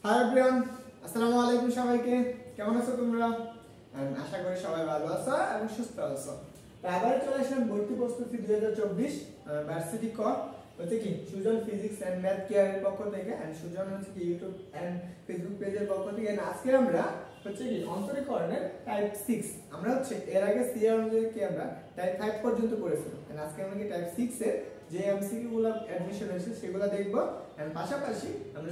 Hi everyone, আসসালামু আলাইকুম সবাইকে। কেমন আছো তোমরা? আশা করি সবাই ভালো আছো এবং সুস্থ আছো। আবার চলে আসলাম ভর্তি প্রস্তুতি 2024 ভার্সিটি ক হচ্ছে কি সুজন ফিজিক্স এন্ড ম্যাথ কেয়ারের পক্ষ থেকে এন্ড সুজন হচ্ছে কি ইউটিউব এন্ড ফেসবুক পেজের পক্ষ থেকে। আজকে আমরা হচ্ছে কি অন্তরীকরণের টাইপ 6 আমরা হচ্ছে এর আগে সিআর অনুযায়ী কি আমরা টাইপ 5 পর্যন্ত করেছিলাম। এন্ড আজকে আমরা কি টাইপ 6 এর যে এমসিকিউ গুলো অ্যাডমিশন হয়েছে সেগুলো দেখব এন্ড পাশাপাশি আমরা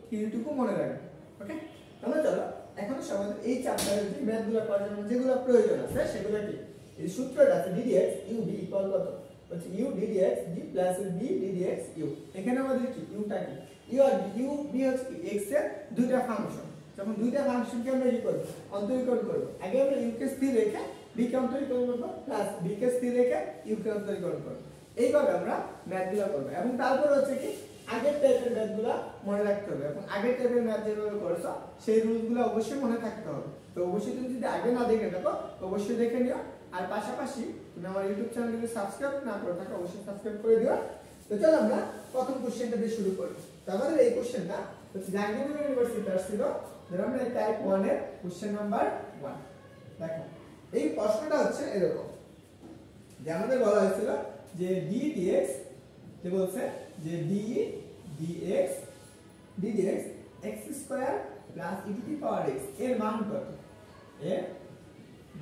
থিওরিটুকু মনে রাখবো। ওকে, তাহলে চলো এখন সবাই এই চ্যাপ্টারের যে ম্যাথগুলো করার জন্য যেগুলো প্রয়োজন আছে সেগুলো কি এই সূত্রটা আছে ddx ub ইকুয়াল কত হচ্ছে u ddx b plus b ddx u। এখানে আমাদের কি u টা কি u আর u b হচ্ছে কি x এর দুইটা ফাংশন। যখন দুইটা ফাংশনকে আমরা কি করব অন্তরীকরণ করব, আগে আমরা u কে স্থির রেখে b কে অন্তরীকরণ করব প্লাস b কে স্থির রেখে u কে অন্তরীকরণ করব। এইভাবে আমরা ম্যাথগুলো করব এবং তারপর হচ্ছে কি আগের টাইপের ম্যাথগুলো মনে রাখতে হবে এবং আগের টাইপের ম্যাথ যেভাবে করছো সেই রুলসগুলো অবশ্যই মনে থাকতে হবে। তো অবশ্যই তুমি যদি আগে না দেখে থাকো অবশ্যই দেখে নিও। আর পাশাপাশি তুমি আমার ইউটিউব চ্যানেলকে সাবস্ক্রাইব না করে থাকো অবশ্যই সাবস্ক্রাইব করে দিও। তো চলো আমরা প্রথম কোশ্চেনটা দিয়ে শুরু করি। তো আমাদের এই কোশ্চেনটা হচ্ছে জাহাঙ্গীরনগর ইউনিভার্সিটি আসছিল, যেটা আমরা টাইপ 1 এর কোশ্চেন নাম্বার 1। দেখো এই প্রশ্নটা হচ্ছে এরকম যে আমাদের বলা হয়েছিল যে d dx যে বলছে যে d dx x square plus e to the power x এর মান কত, এর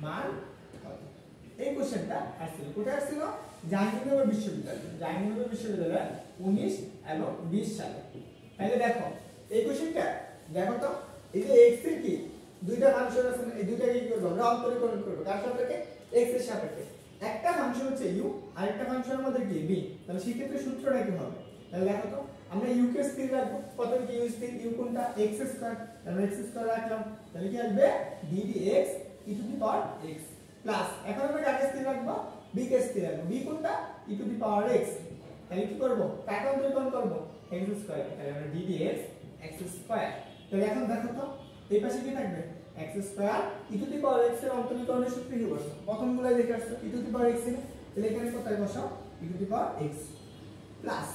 মান কত। এই কোশ্চেনটা আসছিল কোথায় আসছিল জাহাঙ্গীরনগর বিশ্ববিদ্যালয় 19 এবং 20 সালে। তাহলে দেখো এই কোশ্চেনটা দেখো তো এই যে x এর কি দুইটা ফাংশন আছে, এই দুইটাকে কি করব আমরা অন্তরীকরণ করব কার সাপেক্ষে x এর সাপেক্ষে। একটা ফাংশন হচ্ছে u আর একটা ফাংশনের মধ্যে কি b। তাহলে সেই ক্ষেত্রে সূত্রটা কি হবে, তাহলে দেখো তো আমরা u কে স্থির রাখবো। প্রথমে কি u স্থির, u কোনটা x স্কয়ার, তাহলে x স্কয়ার রাখলাম, তাহলে কি আসবে d dx e to the power x plus এখন আমরা কাকে স্থির রাখবো b কে স্থির রাখবো, b কোনটা e to the power x। তাহলে কি করব কাকে অন্তরীকরণ করব x স্কয়ার, তাহলে আমরা d dx x স্কয়ার। তাহলে এখন দেখো তো এই পাশে কি থাকবে x square e to the power x এর অন্তরীকরণের সূত্র কি বসো প্রথমগুলো দেখে আসছো e to the power x এর, তাহলে এখানে কোথায় বসাও e to the power x plus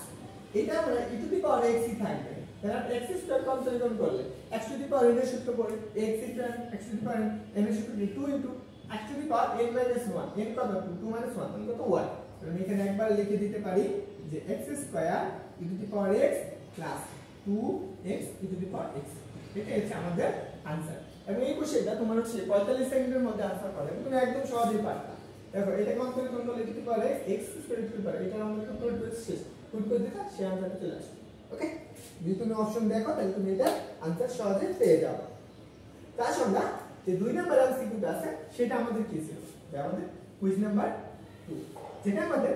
এটা আমরা e to the power x ই থাকবে। তাহলে x স্কয়ার অন্তরীকরণ করলে x two the power n এর সূত্র পড়ে x equal x two the power n এর সূত্র 2 into x two the power n minus 1 n কত 2 মাইনাস 1 তাহলে কত 1। আমি এখানে একবার লিখে দিতে পারি যে x square e to the power x plus 2x e to the power x। এটা হচ্ছে আমাদের आंसर। এবং এই কোশ্চেনটা তোমার হচ্ছে 45 সেকেন্ডের মধ্যে आंसर পাবে, তুমি একদম সহজেই পারবে। দেখো এটা অন্তরীকরণ করলে e to the power x square e to the power এটা অন্তরীকরণ করে শেষ পুট করে দিতা সে आंसरটা চলে আসবে। ওকে, যদি তুমি অপশন দেখো তাহলে তুমি এটা आंसर সহজে পেয়ে যাবে। তার সঙ্গে যে 2 নাম্বার এমসিকিউটা আছে সেটা আমাদের কি ছিল, যে আমাদের কুইজ নাম্বার 2 যেটা আমাদের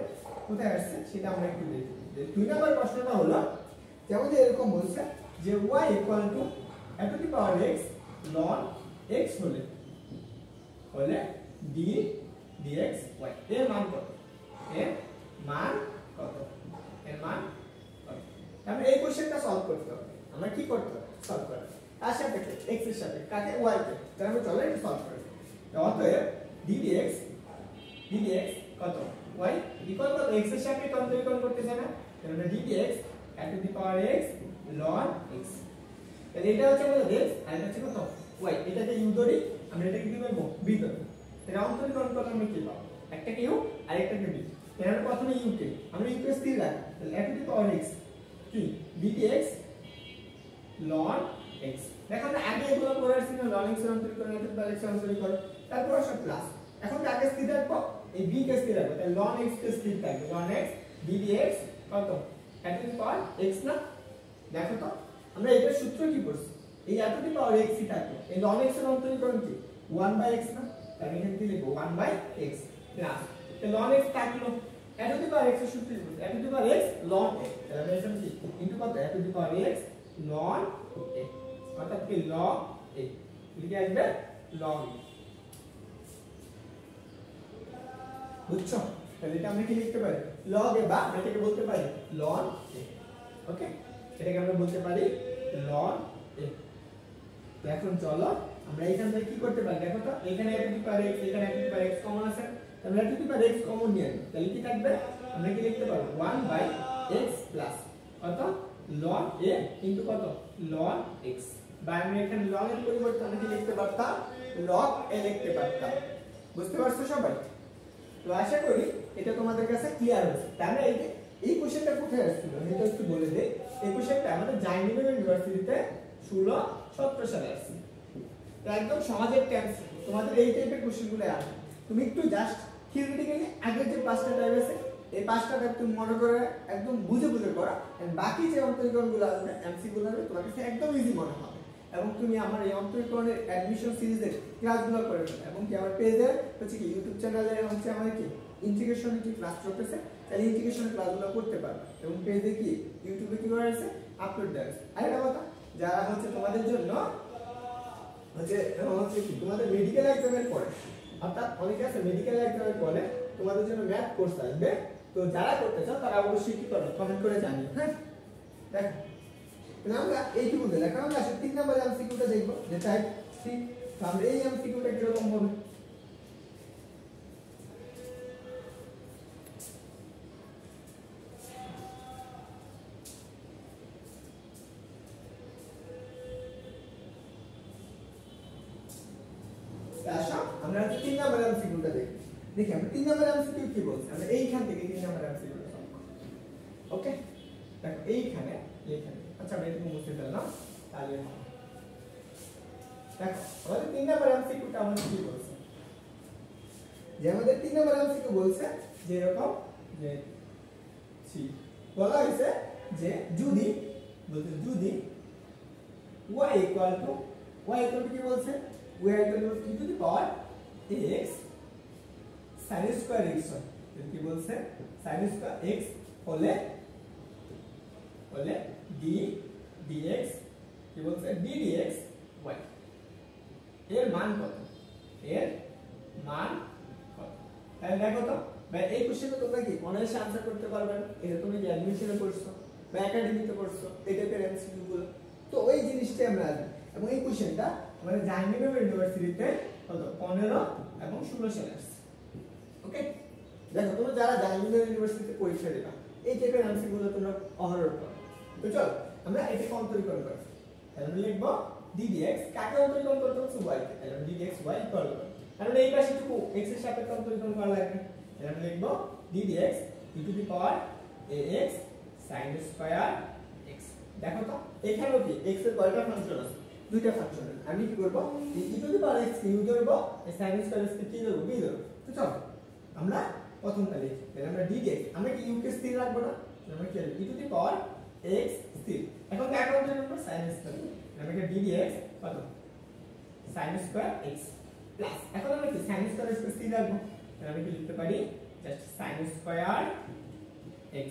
কোথায় আসছে সেটা আমরা একটু দেখি। যে 2 নাম্বার প্রশ্নটা হলো যে আমাদের এরকম বলছে যে y equal to a two the power x ln x হলে d dx y এর মান কত, এর মান কত, এর মান কত। আমরা এই কোশ্চেনটা সলভ করতে হবে। আমরা কি করতে হবে সলভ করতে হবে তার সাপেক্ষে x এর সাপেক্ষে কাকে y কে। তাহলে আমরা চলো এটা সলভ করি। অতএব d dx কত y ইকুয়াল কত x এর সাপেক্ষে অন্তরীকরণ করতে চাই না, তাহলে আমরা d dx a two the power x ln x। তাহলে এটা হচ্ছে আমাদের x আর এটা হচ্ছে কত y। এটাকে u ধরি, আমরা এটাকে কি করব b ধরব। তাহলে অন্তরীকরণ করলে আমরা কি পাবো একটাকে u আর একটাকে b। তাহলে আমরা প্রথমে u কে আমরা u কে স্থির রাখি, তাহলে a two the power x কি d dx ln x। দেখো আমরা আগে এগুলো করে আসছি না, ln x এর অন্তরীকরণ এর তাহলে x অন্তরীকরণ তারপর আসে প্লাস। এখন কাকে স্থির রাখবো এই b কে স্থির রাখবো, তাহলে ln x কে স্থির থাকবে ln x d dx কত a two the power x না। দেখো তো আমরা এটার সূত্র কি পড়ছি এই a two the power x ই থাকবে, এই ln x এর অন্তরীকরণ কি 1/x না, তাহলে এখানে কি লিখবো 1/x প্লাস তাহলে ln x থাকলো a two the power x এর সূত্র কি a two the power x ln x, তাহলে এখানে কি ইনটু কত a two the power x ln a অর্থাৎ কি ln a লিখে আসবে ln a। বুঝছো, তাহলে এটা আমরা কি লিখতে পারি ln a বা এটাকে বলতে পারি ln a। ওকে, এটাকে আমরা বলতে পারি ln a। তো এখন চলো আমরা এখান থেকে কি করতে পারি, দেখো তো এখানে a two the power x এখানে a two the power x common আছে, তাহলে a two the power x common নিয়ে নিই, তাহলে কি থাকবে আমরা কি লিখতে পারবো 1/x প্লাস কত ln a ইনটু কত ln x, বা আমি এখানে ln এর পরিবর্তে আমি কি লিখতে পারতাম log a লিখতে পারতাম। বুঝতে পারছো সবাই? তো আশা করি এটা তোমাদের কাছে ক্লিয়ার হয়েছে। তাহলে এই কোশ্চেনটা কোথায় আসছিল এটা একটু বলে দেই। এই কোশ্চেনটা আমাদের জাইনিভেল ইউনিভার্সিটিতে 16-17 সালে আসছে। তো একদম সহজের টেন্স তোমাদের এই টাইপের কোশ্চেনগুলো আসে। তুমি একটু জাস্ট থিওরিটিক্যালি আগের যে পাঁচটা টাইপ আছে এই পাঁচটা টাইপ তুমি মনে করে একদম বুঝে বুঝে করো, এন্ড বাকি যে অন্তরীকরণগুলো আছে এমসিকিউ গুলো তোমার কাছে একদম ইজি মনে হবে। এবং তুমি আমার এই অন্তরীকরণের অ্যাডমিশন সিরিজের ক্লাসগুলো করে ফেলো, এবং কি আমার পেজে হচ্ছে কি ইউটিউব চ্যানেলে হচ্ছে আমার কি ইন্টিগ্রেশন কি ক্লাস চলতেছে, তাহলে ইন্টিগ্রেশনের ক্লাসগুলো করতে পারবে। এবং পেজে কি ইউটিউবে কি করা আছে আপলোড দেওয়া আছে। আর একটা কথা, যারা হচ্ছে তোমাদের জন্য হচ্ছে কি তোমাদের মেডিকেল এক্সামের পরে, অর্থাৎ অনেকে আছে মেডিকেল এক্সামের পরে তোমাদের জন্য ম্যাথ কোর্স আসবে, তো যারা করতে চাও তারা অবশ্যই কি করবে কমেন্ট করে জানিও। হ্যাঁ দেখো আমরা এইটুকু দিলে, কারণ আমরা 3 নম্বর এমসিকিউটা দেখবো যে টাইপ 3। তো আমরা এই এমসিকিউটা কিরকম হবে আসো আমরা 3 নম্বর এমসিকিউটা দেখি। দেখি আমরা 3 নম্বর এমসিকিউ কি বলছে, আমরা এইখান থেকে 3 নম্বর এমসিকিউটা সলভ করব। ওকে দেখো এইখানে আচ্ছা আমি এটুকু মুছে ফেললাম তাহলে হবে। দেখো আমাদের 3 নম্বর এমসিকিউটা আমাদের কি বলছে, যে আমাদের 3 নম্বর এমসিকিউ বলছে যে এরকম যে বলা হয়েছে যে যদি y equal to কি বলছে y equal to e to the power x sin square x হয়, কি বলছে sin square x হলে d dx কি বলছে d dx y এর মান কত, তাহলে দেখো তো ভাই এই কোশ্চেনটা তোমরা কি অনায়াসে আনসার করতে পারবে না। এটা তুমি কি অ্যাডমিশনে পড়ছো বা একাডেমিতে পড়ছো এই টাইপের এমসিকিউ গুলো, তো ওই জিনিসটাই আমরা আসবে। এবং এই কোশ্চেনটা আমাদের জাহাঙ্গীরনগর ইউনিভার্সিটিতে কত 15 এবং 16 সালে আসছে। ওকে দেখো তোমরা যারা জাহাঙ্গীরনগর ইউনিভার্সিটিতে পরীক্ষা দেবা এই টাইপের এমসিকিউ গুলো তোমরা অহরহ পাবে। তো চলো আমরা এটাকে অন্তরীকরণ করি। তাহলে আমরা লিখব ddx কাকে অন্তরীকরণ করতে হচ্ছে y কে, তাহলে ddx y ইকুয়াল টু, কারণ এই পাশেটুকু x এর সাপেক্ষে অন্তরীকরণ করা লাগবে। তাহলে আমরা লিখব ddx e to the power ax sin square x। দেখো তো এখানেও কি x এর কয়টা ফাংশন আছে, দুইটা ফাংশন। আমি কি করব এই e to the power x K u ধরব, এই sin square x কে কি ধরব b ধরব। তো চলো আমরা প্রথমটা লিখি। তাহলে আমরা ddx আমরা কি u কে স্থির রাখবো না, আমরা কি e to the power x স্থির। এখন কাকে অন্তরীকরণ করব sin square, আমরা কি ddx কত sin square x প্লাস, এখন আমরা কি sin square x কে স্থির রাখবো, তাহলে আমি কি লিখতে পারি জাস্ট sin square x।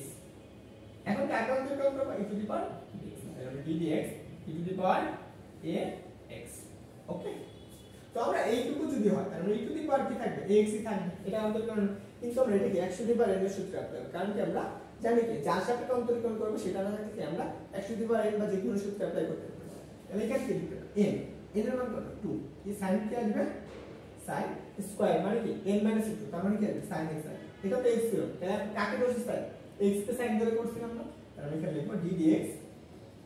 এখন কাকে অন্তরীকরণ করব e to the power x, তাহলে আমরা ddx e to the power ax। ওকে তো আমরা এইটুকু যদি হয় তাহলে e to the power কি থাকবে ax ই থাকবে, এটা অন্তরীকরণ। কিন্তু আমরা এটাকে 1 to the power n এর সূত্রে রাখতে হবে, কারণ কি আমরা জানি কি যার সাপেক্ষে অন্তরীকরণ করব সেটা না থাকলে আমরা 1 to the power n বা যে কোনো সূত্রে অ্যাপ্লাই করতে পারি। তাহলে এখানে কি লিখতে হবে n এর মান কত 2, এই sin কি আসবে sin স্কয়ার মানে কি n - 2, তার মানে কি আসবে sin x। এটা তো x ছিল, তাহলে কাকে ধরছি sin x কে sin ধরে করছিলাম না, তাহলে আমি এখানে লিখব ddx।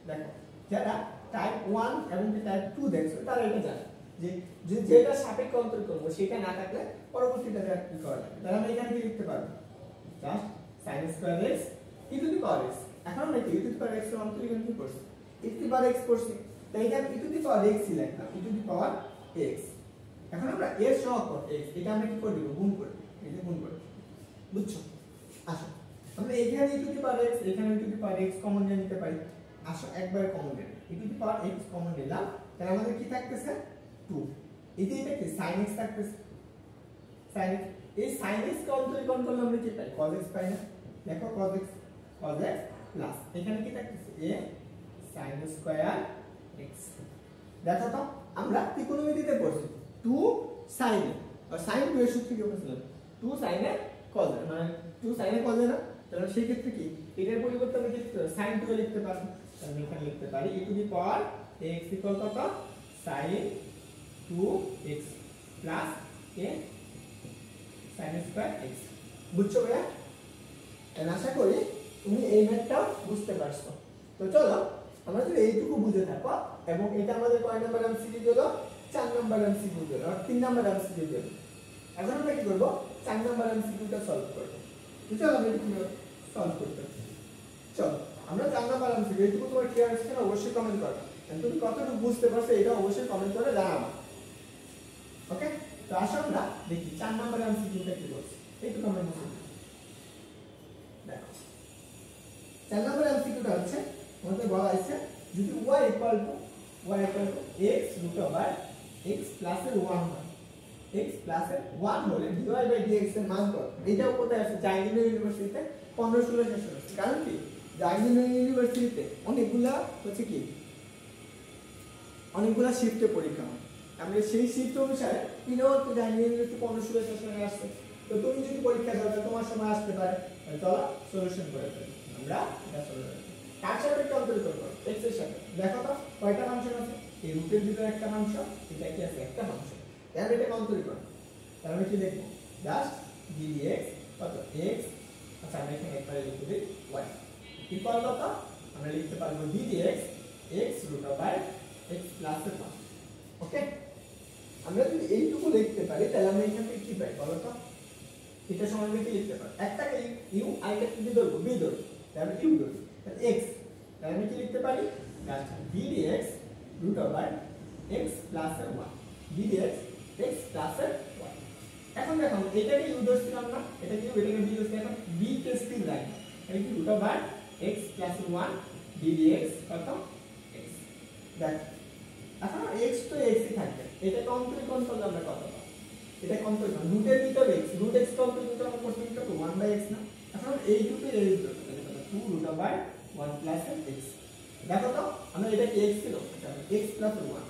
দেখো যারা টাইপ 1 এবং টাইপ 2 দেখছো তারা এটা জানে যে যেটা সাপেক্ষে অন্তরীকরণ করব সেটা না থাকলে পরবর্তীটা কি করা যাবে। তাহলে আমরা এখানে কি লিখতে পারবো just sin square x e to the power x। এখন আমরা e to the power x এর অন্তরীকরণ কি করছি e to the power x করছি, তাই এখানে e to the power x ই লিখলাম e to the power x। এখন আমরা এর সহগ x এটা আমরা কি করে দেব গুণ করে, এই যে গুণ করে, বুঝছো? আসো আমরা এখানে e to the power x এখানে e to the power x common নিতে পারি। আসো একবার কমন নেব, e to the power x common নিলাম, তাহলে আমাদের কি থাকতেছে 2, এটা কি sin x থাকতেছে, sin x। এই sin x কে অন্তরীকরণ করলে আমরা কি পাই cos x পাই না, দেখো cos x প্লাস এখানে কি থাকতেছে a sin স্কয়ার x। দেখো তো আমরা ত্রিকোণমিতিতে পড়ছি 2 sin আর sin 2 এর সূত্র কি বলছিলাম 2 sin এ cos এ, মানে 2 sin এ cos এ না, তাহলে সেই ক্ষেত্রে কি এটার পরিবর্তে আমি কি sin 2 লিখতে পারবো, তাহলে এখানে লিখতে পারি e to the power x equal কত sin 2x plus a sin square x। বুঝছো ভাইয়া? তাহলে আশা করি তুমি এই ম্যাথটা বুঝতে পারছো। তো তো চলো আমরা যদি এইটুকু বুঝে থাকো এবং এটা আমাদের কয় নাম্বার এমসিকিউ হলো 4 নাম্বার এমসিকিউ হলো আর 3 নাম্বার এমসিকিউ হলো এখন আমরা কি করব 4 নাম্বার এমসিকিউটা সলভ করব তো চলো আমরা এটা সলভ করতে চলো আমরা 4 নাম্বার এমসিকিউ এইটুকু তোমার ক্লিয়ার আছে কিনা অবশ্যই কমেন্ট করো আর তুমি কতটুকু বুঝতে পারছো এটা অবশ্যই কমেন্ট করে জানাও ওকে তো আসো আমরা দেখি 4 নাম্বার এমসিকিউটা কি বলছে এইটুকু আমরা বুঝতে দেখো 4 নাম্বার এমসিকিউটা হচ্ছে আমাদের বলা আছে যদি y equal to x root over x plus 1 হয় x plus 1 হলে dy by dx এর মান কত এটাও কোথায় আছে জাইনিনো ইউনিভার্সিটিতে 15 16 শেষ হয়েছে কারণ কি জাইনিনো ইউনিভার্সিটিতে অনেকগুলা শিফটে পরীক্ষা হয় আমরা সেই শিফট অনুসারে তিনও তো জাইনিনো ইউনিভার্সিটি 15 16 শেষ হয়ে আসছে তো তুমি যদি পরীক্ষা দাও তাহলে তোমার সময় আসতে পারে চলো সলিউশন করে ফেলি আমরা এটা সলিউশন কার সাথে কন্ট্রোল করব x এর সাথে দেখো তো কয়টা ফাংশন আছে এই রুটের ভিতরে একটা ফাংশন এটা কি আছে একটা ফাংশন তাহলে এটা কন্ট্রোল করব তাহলে আমি কি লিখব জাস্ট dx কত x আচ্ছা আমরা এখানে একবারে লিখে দিই y ইকুয়াল কত আমরা লিখতে পারবো ddx x root over x plus 1 ওকে আমরা যদি এইটুকু লিখতে পারি তাহলে আমরা এখান থেকে কি পাই বলো তো এটা সমান কি লিখতে পারি একটাকে u আরেকটাকে কি ধরব b ধরব তাহলে u ধরব তাহলে x তাহলে আমি কি লিখতে পারি just ddx root over x plus 1 ddx x plus 1 এখন দেখো এটাকে u ধরছিলাম না এটাকে u এটাকে b ধরছি এখন b কে স্থির রাখি তাহলে কি root over x plus 1 ddx কত x দেখ এখন x তো x ই থাকবে এটা কন্ট্রোল করলে আমরা কত পাবো এটা কন্ট্রোল করব রুটের ভিতরে x root x কন্ট্রোল করতে আমরা করতে কত 1/x না এখন এই দুটো এই দুটো তাহলে কত 2 root over 1 plus x দেখো তো আমরা এটা কি x ছিল আচ্ছা x plus 1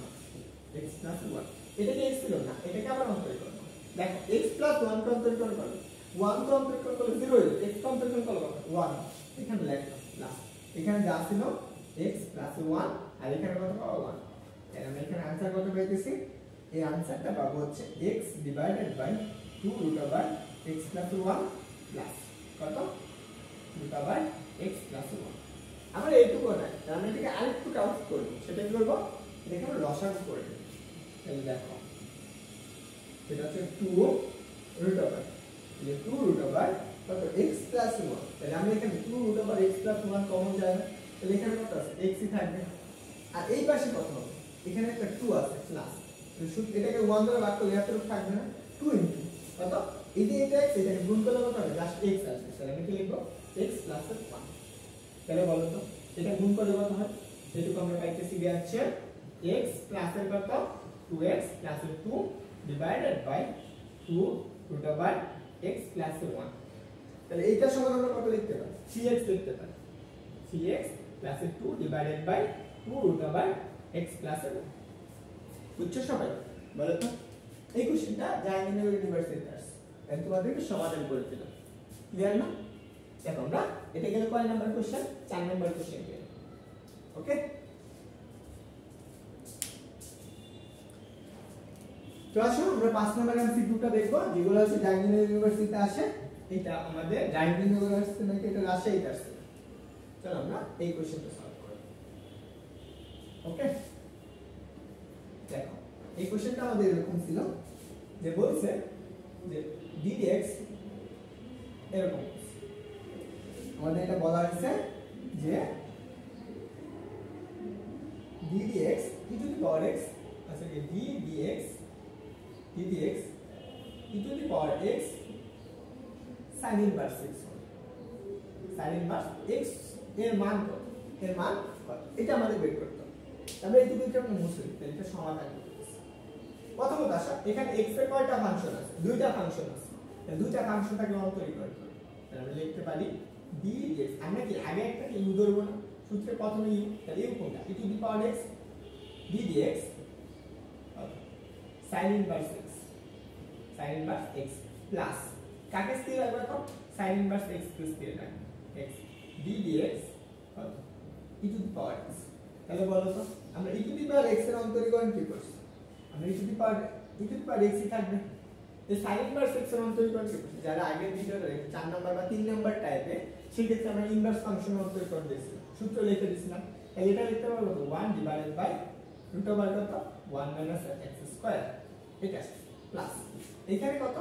x plus 1 এটা কি x ছিল না এটাকে আবার কন্ট্রোল করব দেখো x plus 1 কন্ট্রোল করব 1 কন্ট্রোল করলে 0 হয়ে যাবে x কন্ট্রোল করলে 1 এখানে লিখলাম প্লাস এখানে যা ছিল x plus 1 আর এখানে কত পাবো 1 তাহলে আমরা এখানে आंसर কত পাইতেছি এই आंसरটা পাবো হচ্ছে x divided by 2 root over x plus 1 plus কত root over x plus 1 আমরা এইটুকু না আমরা এটাকে আরেকটু কাউন্ট করব সেটা কি করব এটাকে আমরা লসাগু করে দেব তাহলে দেখো এটা হচ্ছে 2 root over এই 2 root over কত x plus 1 তাহলে আমরা এখানে 2 root over x plus 1 common যায় না তাহলে এখানে কত আছে x ই থাকবে আর এই পাশে কত হবে এখানে একটা 2 আছে প্লাস তো শুধু এটাকে 1 দ্বারা ভাগ করলে এত থাকবে না 2 ইনটু কত এই যে এটা x এটাকে গুণ করলে কত হবে জাস্ট x আসবে তাহলে আমি কি লিখব x plus 1 তাহলে বলো তো এটা গুণ করলে কত হয় এটুকু আমরা পাইতেছি হচ্ছে x প্লাস এর কত 2x plus 2 divided by 2 root over x plus 1 তাহলে এইটা সমান আমরা কত লিখতে পারি 3x লিখতে পারি 3x plus 2 divided by 2 root over x plus 1 বুঝছো সবাই বলো তো এই কোশ্চেনটা জাইনিনো ইউনিভার্সিটি আসছে আমি তোমাদেরকে সমাধান করে দিলাম ক্লিয়ার না দেখো আমরা এটা গেল কয় নাম্বার কোশ্চেন 4 নাম্বার কোশ্চেন গেল ওকে তো আসো আমরা 5 নাম্বার এমসিকিউটা দেখব যেগুলো হচ্ছে জাইনিনো ইউনিভার্সিটিতে আসে এটা আমাদের জাইনিনো ইউনিভার্সিটি নাকি এটা রাজশাহীতে আসছে চলো আমরা এই কোশ্চেনটা সলভ করি ওকে দেখো এই কোশ্চেনটা আমাদের এরকম ছিল যে বলছে যে ddx এরকম আমাদের এটা বলা হয়েছে যে ddx e to the power x আচ্ছা কি ddx e to the power x sin inverse x sin inverse x এর মান কত এটা আমাদের বের করতে হবে তাহলে এই দুটোকে আমরা মুছে দিই তাহলে এটা সমাধান করতে প্রথমত আসা এখানে x এর কয়টা ফাংশন আছে দুইটা ফাংশন আছে তাহলে দুইটা ফাংশনটাকে অন্তরীকরণ করব তাহলে আমরা লিখতে পারি ddx আমরা কি আগে একটা u ধরব না সূত্রে প্রথমে u তাহলে u কোনটা e to the power x ddx sin inverse x plus কাকে স্থির রাখবো এখন sin inverse x কে স্থির রাখবো x ddx e to the power x তাহলে বলো তো আমরা e to the power x এর অন্তরীকরণ কি করছি আমরা e to the power x ই থাকবে এই sin inverse x এর অন্তরীকরণ কি করছি যারা আগের ভিডিওতে 4 নাম্বার বা 3 নাম্বার টাইপে সেই ক্ষেত্রে আমরা ইনভার্স ফাংশন অন্তর করে দিয়েছি, সূত্র লিখে দিয়েছিলাম। তাহলে এটা লিখতে পারবো তো 1 ডিভাইডেড বাই রুট ওভার কত 1 মাইনাস x স্কয়ার, এটা প্লাস এখানে কত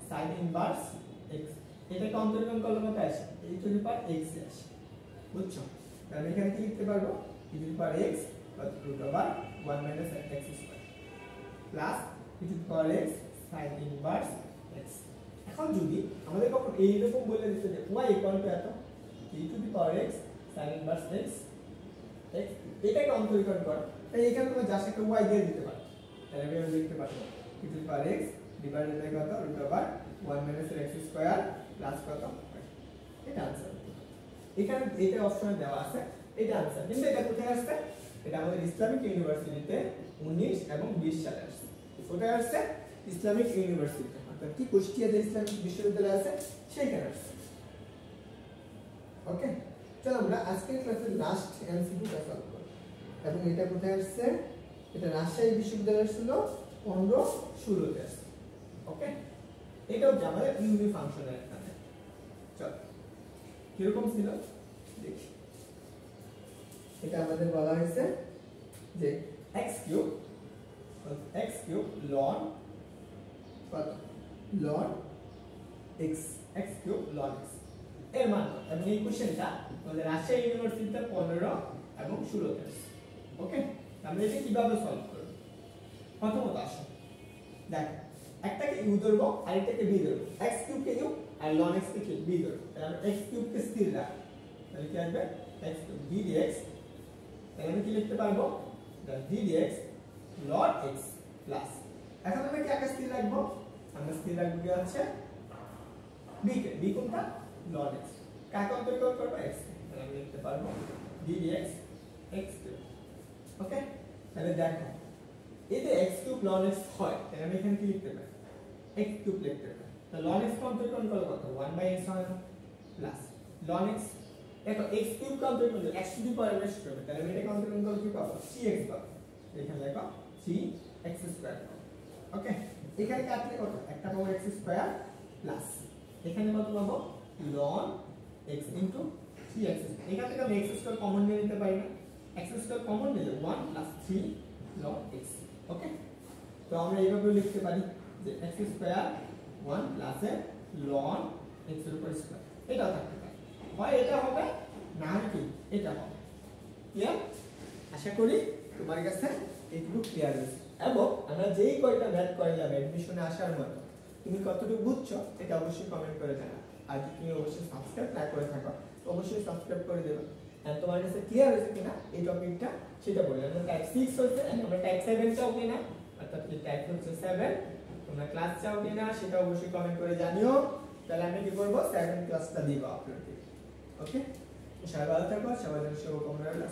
sin ইনভার্স x, এটাকে অন্তরীকরণ করলে কত আসে e to the power x আসে, বুঝছো? তাহলে এখানে কি লিখতে পারবো e to the power x root over 1 minus x square plus e to the power x sin inverse x। এখন যদি আমাদের কখন এই রকম বলে দিতে যে y ইকুয়াল টু এত e to the power x sin inverse x, এটাকে অন্তরীকরণ কর, তাই এখানে তুমি জাস্ট একটা y দিয়ে দিতে পারো, তাহলে আমি লিখতে পারবো e to the power x divided by কত root over 1 minus x square plus কত, এটা आंसर। এখানে এটা অপশনে দেওয়া আছে, এটা आंसर। কিন্তু এটা কোথায় আসছে? এটা আমাদের ইসলামিক ইউনিভার্সিটিতে 19 এবং 20 সালে আসছে। কোথায় আসছে? ইসলামিক ইউনিভার্সিটিতে, অর্থাৎ কি কুষ্টিয়া যে ইসলামিক বিশ্ববিদ্যালয় আছে সেইখানে আসছে। ওকে, চলো আমরা আজকের ক্লাসের লাস্ট এমসিকিউটা সলভ করব। এবং এটা কোথায় আসছে? এটা রাজশাহী বিশ্ববিদ্যালয়ে ছিল 15-16 তে আসছে। ওকে, এটাও আমাদের ইউনি ফাংশনের একটা। চল কিরকম ছিল দেখি। এটা আমাদের বলা হয়েছে যে x কিউব ln কত ln x, x cube ln x এর মান কত, এবং এই কোশ্চেনটা আমাদের রাজশাহী ইউনিভার্সিটিতে 15 এবং 16 তে আছে। ওকে, আমরা এটা কিভাবে সলভ করব? প্রথমত আসো দেখো, একটাকে u ধরবো আর একটাকে v ধরবো, x কিউব কে u আর ln x কে v ধরবো। তাহলে আমরা x কিউব কে স্থির রাখব, তাহলে কি আসবে x কিউব v dx, তাহলে আমি কি লিখতে পারবো v dx ln x plus, এখন আমরা কি আকার স্থির রাখবো? আমরা স্থির রাখবো কি আছে b কে, b কোনটা ln x, কাকে অন্তর্গত করব x, তাহলে আমি লিখতে পারবো v dx x কিউব। ওকে, তাহলে দেখো এই যে x কিউব ln x হয়, তাহলে আমি এখানে কি লিখতে পারি x কিউব লিখতে পারি। তো ln x অন্তর্গত করলে কত 1/x হয় না, প্লাস ln x, দেখো x কিউব অন্তর্গত করলে x two the power x করবে, তাহলে আমি এটাকে অন্তর্গত করলে কি পাবো 3x পাবো, এখানে লেখো 3x স্কয়ার। ওকে, এখানে কাটলে কত একটা পাবো x স্কয়ার প্লাস এখানে কত পাবো ln x ইনটু 3x, এখান থেকে আমি x স্কয়ার কমন নিয়ে নিতে পারি না, x স্কয়ার কমন নিলে 1 প্লাস 3 ln x। ওকে, তো আমরা এইভাবে লিখতে পারি যে x square 1 plus ln x এর উপর স্কয়ার, এটা থাকতে পারে, হয় এটা হবে না কি এটা হবে। ক্লিয়ার? আশা করি তোমার কাছে এইটুকু ক্লিয়ার হয়েছে। এবং আমরা যেই কয়টা ম্যাথ করলাম এডমিশনে আসার মতো, তুমি কতটুকু বুঝছো এটা অবশ্যই কমেন্ট করে জানাও। আর যদি তুমি অবশ্যই সাবস্ক্রাইব না করে থাকো তো অবশ্যই সাবস্ক্রাইব করে দেবে। আর তোমার কাছে ক্লিয়ার হয়েছে কিনা এই টপিকটা সেটা বললাম। আমরা টাইপ 6 হচ্ছে, আমরা টাইপ 7 চাও কিনা, অর্থাৎ কি টাইপ হচ্ছে 7 তোমরা ক্লাস চাও কিনা সেটা অবশ্যই কমেন্ট করে জানিও। তাহলে আমি কি করব 7 ক্লাসটা দিব আপলোড দিব। ওকে, সবাই ভালো থাকো, সবাই জন্য শুভকামনা রইল।